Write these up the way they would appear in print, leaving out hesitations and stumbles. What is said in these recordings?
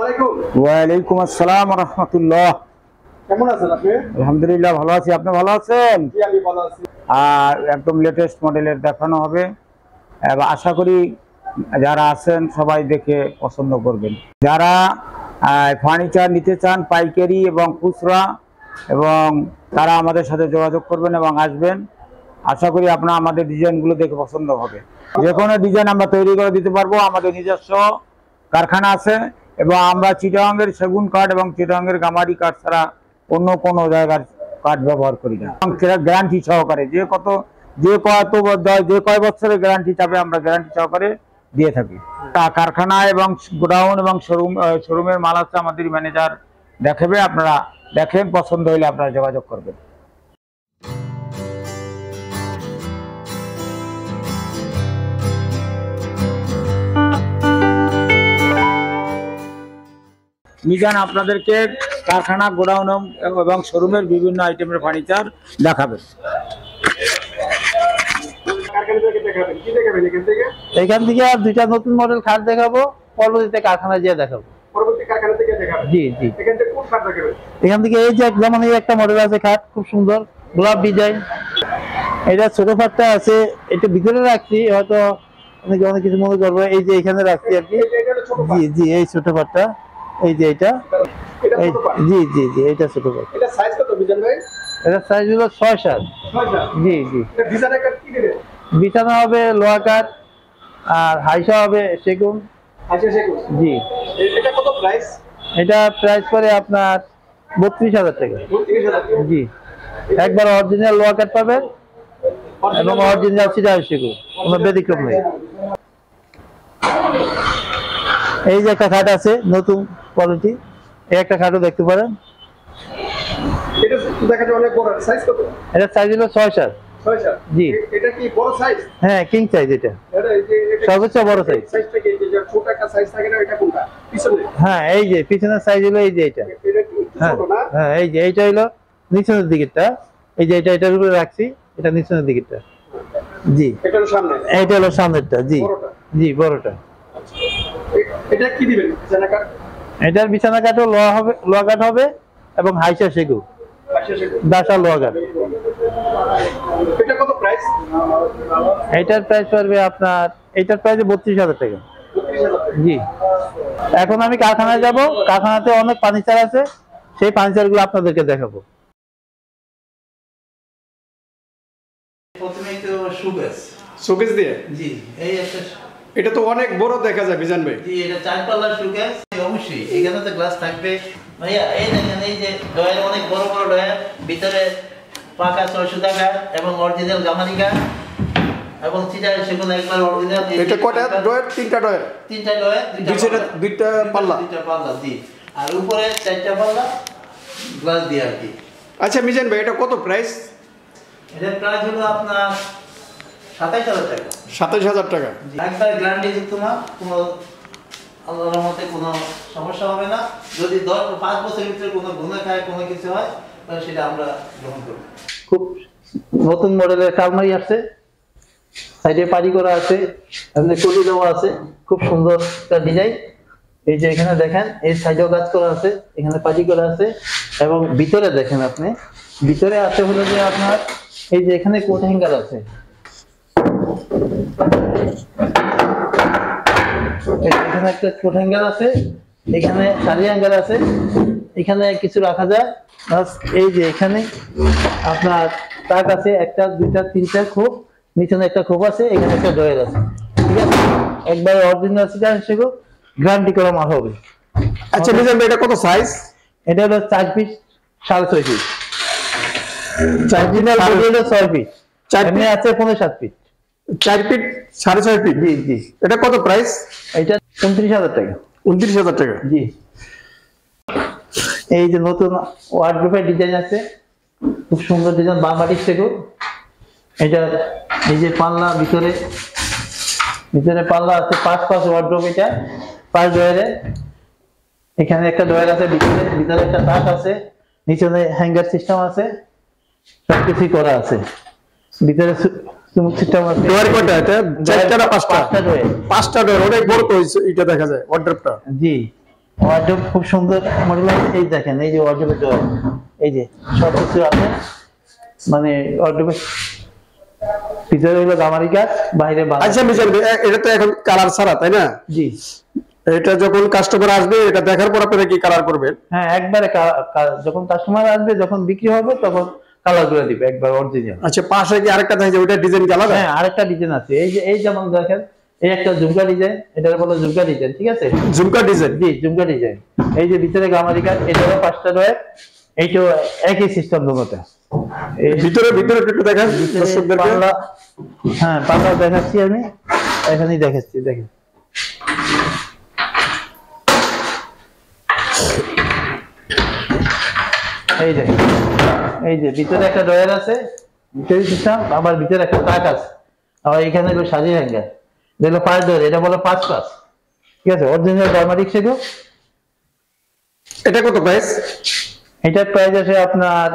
আলাইকুম। ওয়ালাইকুম আসসালাম ওয়া রাহমাতুল্লাহ। কেমন আছেন আপনি? আলহামদুলিল্লাহ ভালো আছি, আপনি ভালো আছেন? জি আমি ভালো আছি। আর একদম লেটেস্ট মডেলের দেখানো হবে এবং আশা করি যারা আছেন সবাই দেখে পছন্দ করবেন। যারা ফার্নিচার নিতে চান পাইকারি এবং খুচরা, এবং তারা আমাদের সাথে যোগাযোগ করবেন এবং আসবেন। আশা করি আপনার আমাদের ডিজাইনগুলো দেখে পছন্দ হবে। যে কোনো ডিজাইন আমরা তৈরি করে দিতে পারবো। আমাদের নিজস্ব কারখানা আছে এবং আমরা চিটাগাংয়ের সেগুন কাঠ এবং চিটাগাংয়ের গামারি কাঠ ছাড়া অন্য কোনো জায়গার কাঠ ব্যবহার করি না। গ্যারান্টি সহকারে যে কয় বছরের গ্যারান্টি চাবে আমরা গ্যারান্টি সহকারে দিয়ে থাকি। কারখানা এবং গোডাউন এবং শোরুমের মাল আছে আমাদের ম্যানেজার দেখাবে, আপনারা দেখেন, পছন্দ হলে আপনারা যোগাযোগ করবেন। মিজান আপনাদেরকে কারখানা, গোডাউন এবং শোরুমের বিভিন্ন আইটেমের ফার্নিচার দেখাবেন। এখান থেকে আর দুইটা নতুন মডেল খাট দেখাবো, পরবর্তীতে কারখানা দিয়ে দেখাবো। জি জি, এখান থেকে এই যে যেমন এই একটা মডেল আছে খাট, খুব সুন্দর গোলাপ ডিজাইন। এটা ছোট খাটটা আছে, এটা ভিতরে রাখছি, হয়তো অনেক কিছু মনে করবো। এই যে এখানে রাখছি আর কি। জি জি, এই ছোট খাটটা, এই যে এটা, জি জি জি, এটা ছোট খাট। এটা সাইজ কত বিজন ভাই? এটা সাইজ হলো 6-7। জি জি, বিছানা কাঠ কি দিবেন? বিছানা হবে লোহা কাঠ আর হাইসা হবে সেগুন। জি। এটা কত প্রাইস? এটা প্রাইস পড়ে আপনার 32,000 টাকা। 32,000? জি। একবার অরিজিনাল লোহা কাঠ পাবেন এবং অরিজিনাল চিটাগাং সেগুন, কোনো ব্যতিক্রম নেই। এই যে একটা খাট আছে নতুন কোয়ালিটি, এই একটা খাটও দেখতে পারেন। এটা দেখা যায় অনেক বড়, সাইজ কত? এটা সাইজ হলো 6-7। 6-7? জি। এটা কি বড় সাইজ? হ্যাঁ, কিং সাইজ। এটা সর্বোচ্চ বড় সাইজ। সাইজটা কি যে ছোট একটা সাইজ থাকে না, এটা কোনটা? পিছনে? হ্যাঁ, এই যে পিছনের সাইজ হলো এই যে এটা। এটা কি ছোট না? হ্যাঁ, এই যে এইটা হলো নিচের দিকেরটা, এই যে এটার উপরে রাখছি, এটা নিচের দিকেরটা। জি। এটা হলো সামনে? এইটা হলো সামনেরটা। জি জি, বড়টা। এটা কি দিবেন বিছানা কাঠ? এটার বিছানা কাঠও লোহা কাঠ হবে এবং হাইসা সেগুন, দাসা লোহা কাঠ। এটা কত প্রাইস? এটার প্রাইস পড়বে আপনার, এটার প্রাইস 32,000 টাকা। জি। এখন আমি কারখানায় যাব, কারখানাতে অনেক ফার্নিচার আছে, সেই ফার্নিচারগুলো আপনাদেরকে দেখাবো। প্রথমেই তো শোকেস দিয়ে। জি, এই একটা, এটা তো অনেক বড় দেখা যায় বিজান ভাই। জি, এটা 4 পাল্লার শোকেস। অবশ্যই এখানে তো গ্লাস থাকবে ভাইয়া। এই দেখেন, এই যে ডয়ার, অনেক বড় বড় ডয়ার, ভিতরে পাকা 600 টাকা এবং অরিজিনাল গামারি কাঠ এবং চিটাগাং সেগুন একবার অরিজিনাল। এটা কয়টা ডয়ার? 3টা ডয়ার। 3টা ডয়ার, দুইটা পাল্লা। জি। আর উপরে 4টা পাল্লা গ্লাস দিয়ে আর কি। আচ্ছা মিজান ভাই, এটা কত প্রাইস? এটা প্রাইস হলো আপনার 27,000 টাকা। 27,000 টাকা। একবার গ্যারান্টি যুক্ত না, কোনো আল্লাহর রহমতে কোনো সমস্যা হবে না। যদি 5 বছরের ভিতরে কোনো গুণে খায়, কোনো কিছু হয়, তাহলে সেটা আমরা গ্রহণ করব। খুব নতুন মডেলের আলমারি আছে, সাইডে পাটি করা আছে, এখানে কলি দেওয়া আছে, খুব সুন্দর একটা ডিজাইন। এই যে এখানে দেখেন, এই সাইডেও কাজ করা আছে, এখানে পাটি করা আছে এবং ভিতরে দেখেন আপনি, ভিতরে আছে হলো যে আপনার এই যে এখানে কোট হ্যাঙ্গার আছে, এখানে একটা কোট হ্যাঙ্গার আছে, এখানে শাড়ি হ্যাঙ্গার আছে, এখানে কিছু রাখা যায়। এই যে এখানে আপনার তাক আছে, 1টা 2টা 3টা খোপ, নিচে একটা খোপ আছে, এখানে একটা ডয়ার আছে। ঠিক আছে, একবার অরিজিনাল চিটাগাং সেগুন গ্যারান্টি করা মাল হবে। আচ্ছা মিজান ভাই, এটা কত সাইজ? এটা হলো 4 piece 6.5 piece. 4 piece 6 piece, 4 piece আছে 7 পিস। 4 feet 6.5 feet. জি জি। এটা কত প্রাইস? এটা 29,000 টাকা। 29,000 টাকা। জি। এই যে নতুন ওয়ার্ডরোবের ডিজাইন আছে, খুব সুন্দর ডিজাইন, বামাটিক সেগুন। এটা এই যে পাল্লা, ভিতরে পাল্লা আছে, 5 ওয়ার্ডরোব। এটা 5 ডয়ারে, এখানে একটা ডয়ার আছে, ভিতরে একটা তাক আছে, নিচে হ্যাঙ্গার সিস্টেম আছে, সবকিছু করা আছে। ভিতরে সিস্টেম আছে। ডয়ার কয়টা? এটা 4টা না 5টা? 5টা ডয়ার। 5টা ডয়ার, অনেক বড় তো এটা দেখা যায় ওয়ার্ডরোবটা। জি। ওয়ার্ডরোব খুব সুন্দর মডেল আছে। এই দেখেন, এই যে ওয়ার্ডরোবের ডয়ার, এই যে সব কিছু আছে। মানে ওয়ার্ডরোবের ভিতরে হলো গামারি কাঠ, বাইরে আচ্ছা মিজান ভাই, এটা তো এখন কালার ছাড়া, তাই না? জি। এটা যখন কাস্টমার আসবে, এটা দেখার পর আপনারা কি কালার করবেন? হ্যাঁ, একবারে যখন কাস্টমার আসবে, যখন বিক্রি হবে, তখন কালার করে দিবে একবার অরিজিনাল। আচ্ছা, পাশে কি আরেকটা থাকে, ওটা ডিজাইন আলাদা? হ্যাঁ, আরেকটা ডিজাইন আছে। এই যে এই যেমন দেখেন, এই একটা ঝুমকা ডিজাইন, এটা বলে ঝুমকা ডিজাইন, ঠিক আছে? ঝুমকা ডিজাইন? জি, ঝুমকা ডিজাইন। এই যে ভিতরে গামারি কাঠ, এটারও 5টা ডয়ার, এইটাও একই সিস্টেম দুটোতে। ভিতরে ভিতরে একটু দেখান দর্শকদেরকে। হ্যাঁ, পাল্লা দেখাচ্ছি আমি, এখানেই দেখাচ্ছি, দেখেন। এই দেখেন, এই যে ভিতরে একটা ডয়ার আছে, ভিতরে সিস্টেম, আবার ভিতরে একটা তাক আছে, আর এখানে হলো সাজি হ্যাঙ্গার, দেখলো 5 ডয়ার, এটা বলে 5+, ঠিক আছে? অরিজিনাল ডার্মাটিক সেগুলো। এটা কত প্রাইস? এটার প্রাইস আছে আপনার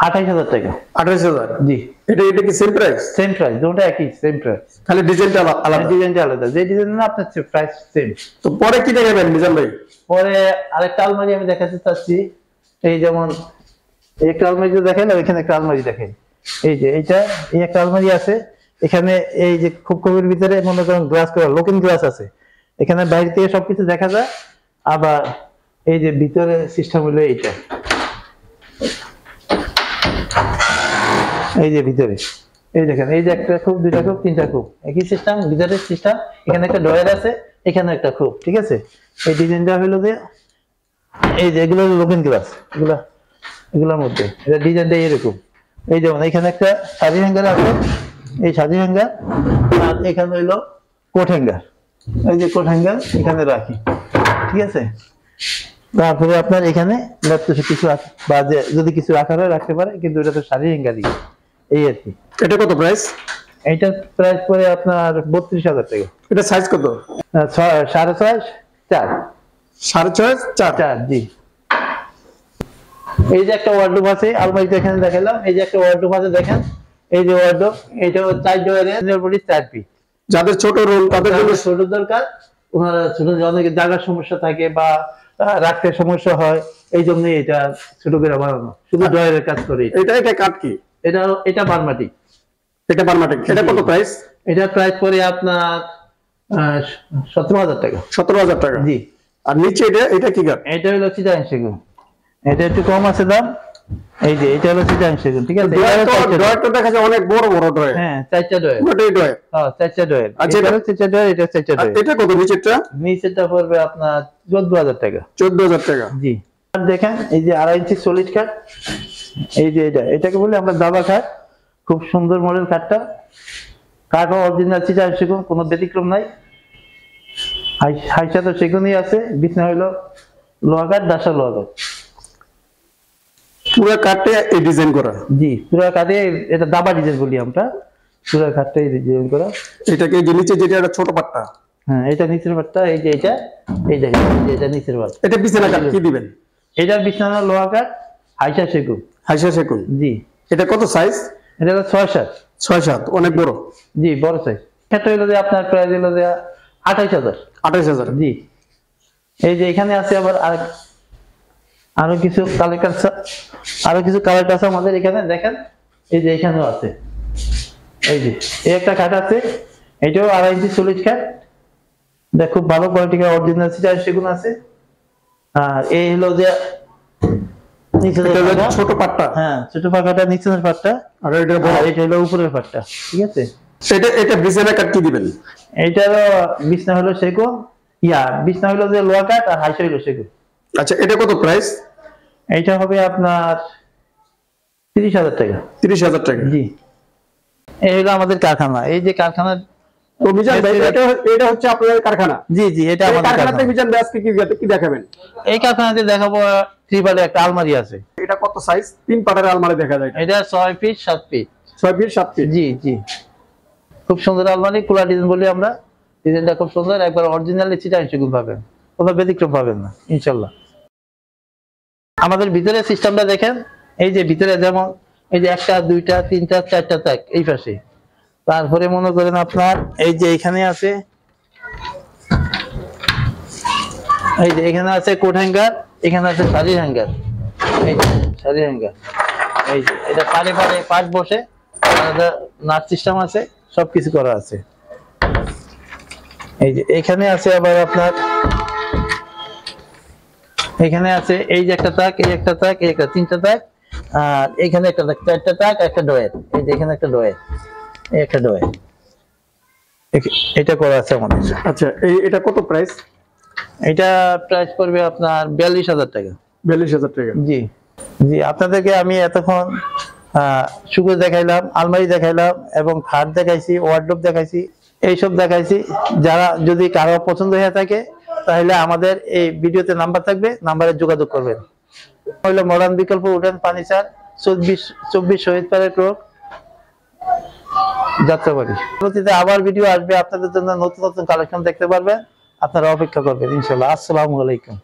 28,000 টাকা। 28,000? জি। এটা কি সেম প্রাইস? সেম প্রাইস, দুটো একই, সেম প্রাইস, খালি ডিজাইনটা আলাদা? ডিজাইনটা আলাদা। যে ডিজাইন না আপনার প্রাইস সেম। তো পরে কি দেখাবেন মিজান ভাই? পরে আরেকটা আলমারি আমি দেখাতে চাচ্ছি। এই যেমন এই একটা আলমারি দেখেন, আর এখানে একটা আলমারি দেখেন। এই যে এইটা, এই একটা আলমারি আছে, এখানে এই যে খুব কমের ভিতরে মনে করেন গ্লাস করা, লুকিং গ্লাস আছে, এখানে বাইরে থেকে সবকিছু দেখা যায়। আবার এই যে ভিতরে সিস্টেম হলো এইটা, এই যে ভিতরে, এই দেখেন, এই যে একটা খুব, দুইটা খুব, তিনটা খুব, একই সিস্টেম, ভিতরে সিস্টেম। এখানে একটা ডয়ার আছে, এখানে একটা খুব, ঠিক আছে? এই ডিজাইনটা হলো যে এই যে এগুলো লুকিং গ্লাস, এগুলোর মধ্যে এটা ডিজাইনটা এরকম। এই যেমন এখানে একটা সাজি হ্যাঙ্গার আছে, এই সাজি হ্যাঙ্গার, আর এখানে হইলো কোট হ্যাঙ্গার, এই যে কোট হ্যাঙ্গার এখানে রাখি, ঠিক আছে? তারপরে আপনার এখানে কিছু বা যদি কিছু রাখার হয় রাখতে পারে, কিন্তু এটা তো সাজি হ্যাঙ্গারই, এই আর কি। এটা কত প্রাইস? এইটার প্রাইস পড়ে আপনার 32,000 টাকা। এটা সাইজ কত? 6.5, 4। 6.5, 4? জি। এই যে একটা ওয়ার্ডরোব আছে, আলমারিতে এখানে দেখালাম। এই যে একটা ওয়ার্ডরোব আছে, দেখেন, এই যে ওয়ার্ডরোব, এটা 4 ডয়ারের, বডি 4 ফিট। যাদের ছোট রুম, তাদের জন্য ছোট দরকার, ওনারা ছোট, অনেকের জায়গার সমস্যা থাকে বা রাখতে সমস্যা হয়, এই জন্যই এটা ছোট করে বানানো, শুধু ডয়ারের কাজ করে। এটা কাঠ কি? এটা বার্মাটিক। এটা বার্মাটিক। এটা কত প্রাইস? এটার প্রাইস পড়ে আপনার 17,000 টাকা। 17,000 টাকা? জি। আর নিচে এটা কি কাঠ? এটা হলো চিটাগাং সেগুন, এটা একটু কম আছে দাম। এই যে এটা হলো চিটাগাং সেগুন, ঠিক আছে? ডয়ারটা দেখা যায় অনেক বড় বড় ডয়ার। হ্যাঁ, 4টা ডয়ার। ওটাই ডয়ার? হ্যাঁ, 4টা ডয়ার। আচ্ছা, এটা হলো 4টা ডয়ার, এটা 4টা ডয়ার। এটা কত নিচেরটা? নিচেরটা পড়বে আপনার 14,000 টাকা। 14,000 টাকা? জি। আর দেখেন, এই যে 2.5 ইঞ্চি সলিড কাঠ, এই যে এটাকে বলি আমরা দাবা কাঠ, খুব সুন্দর মডেল কাঠটা। কাঠও অরিজিনাল চিটাগাং সেগুন, কোনো ব্যতিক্রম নাই। হাইসা তো সেগুনই আছে, বিছনা হইলো লোহা কাঠ, দাসা লোহা কাঠ। পুরো কাঠটা এই ডিজাইন করা? জি, পুরো কাঠে, এটা দাবা ডিজাইন বলি আমরা, পুরো কাঠটা এই ডিজাইন করা। এটাকে যে নিচে যেটা একটা ছোট পাটটা, হ্যাঁ, এটা নিচের পাটটা, এই যে এটা, এই দেখেন, এটা নিচের পাট। এটা বিছানা কাঠ কি দিবেন? এটা বিছানা লোহা কাঠ, হাইসা সেগুন। হাইসা সেগুন? জি। এটা কত সাইজ? এটা হলো 6-7। 6-7, অনেক বড়? জি, বড় সাইজ। এটা হলো যে আপনার প্রাইস হলো যে 28,000। 28,000? জি। এই যে এখানে আছে আবার আরো কিছু কালেক্ট আছে আমাদের এখানে, দেখেন, এই যে এখানেও আছে। এই যে এই একটা কাঠ আছে, এটাও 2.5 ইঞ্চি সলিড কাঠ, এটা খুব ভালো কোয়ালিটির অরিজিনাল চিটাগাং সেগুন আছে। আর এই হলো যে ছোট পাটটা? হ্যাঁ, ছোট পাখাটা নিচের পাটটা, আর এটা বড়? এটা হলো উপরের পাটটা, ঠিক আছে? এটা বিছানা কাঠ কি দিবেন? এইটারও বিছনা হলো সেগুন, বিছনা হলো যে লোহা কাঠ, আর হাইসা হলো সেগুন। আচ্ছা, এটা কত প্রাইস? এইটা হবে আপনার 30,000 টাকা। 30,000 টাকা? জি। এই হলো আমাদের কারখানা। এই যে কারখানার, তো মিজান ভাই, এটা হচ্ছে আপনাদের কারখানা? জি জি, এটা আমাদের কারখানাতে কারখানা। মিজান ভাই আজকে কি দেখাবেন? এই কারখানাতে দেখাবো ত্রিপালে একটা আলমারি আছে। এটা কত সাইজ? 3 পাটের আলমারি দেখা যায়? এটা 6 ফিট 7 ফিট। 6 feet 7 feet? জি জি, খুব সুন্দর আলমারি, কুলা ডিজাইন বলি আমরা। ডিজাইনটা খুব সুন্দর, একবার অরিজিনালি চিটাগাং সেগুন পাবেন, কোনো ব্যতিক্রম পাবেন না ইনশাল্লাহ। আমাদের ভিতরে সিস্টেমটা দেখেন, এই যে ভিতরে যেমন এই যে 1টা 2টা 3টা 4টা তাক এই পাশে, তারপরে মনে করেন আপনার এই যে এখানে আছে এই যে এখানে আছে কোট হ্যাঙ্গার, এখানে আছে শাড়ি হ্যাঙ্গার, এই যে শাড়ি হ্যাঙ্গার, এই যে এটা পারে পারে পাঁচ বসে, নাট সিস্টেম আছে, সবকিছু করা আছে। এই যে এখানে আছে আবার আপনার, এখানে আছে এই যে একটা তাক, এই একটা তাক, এই একটা তিনটা তাক, আর এখানে একটা তাক, চারটা তাক, একটা ডয়ের, এই যে এখানে একটা ডয়ের, এই একটা ডয়ের, এটা করা আছে আমাদের। আচ্ছা, এটা কত প্রাইস? এটা প্রাইস পড়বে আপনার 42,000 টাকা। 42,000 টাকা। জি জি, আপনাদেরকে আমি এতক্ষণ সুকেস দেখাইলাম, আলমারি দেখাইলাম এবং খাট দেখাইছি, ওয়ার্ডরোব দেখাইছি, এইসব দেখাইছি। যারা যদি কারো পছন্দ হয়ে থাকে তাহলে আমাদের এই ভিডিওতে নাম্বার থাকবে, নাম্বারে যোগাযোগ করবেন। হইলো মডার্ন বিকল্প উডেন ফার্নিচার, 24 শহীদ প্যারেড রোড, যাত্রাবাড়ি। পরবর্তীতে আবার ভিডিও আসবে, আপনাদের জন্য নতুন নতুন কালেকশন দেখতে পারবেন, আপনারা অপেক্ষা করবেন ইনশাআল্লাহ। আসসালামু আলাইকুম।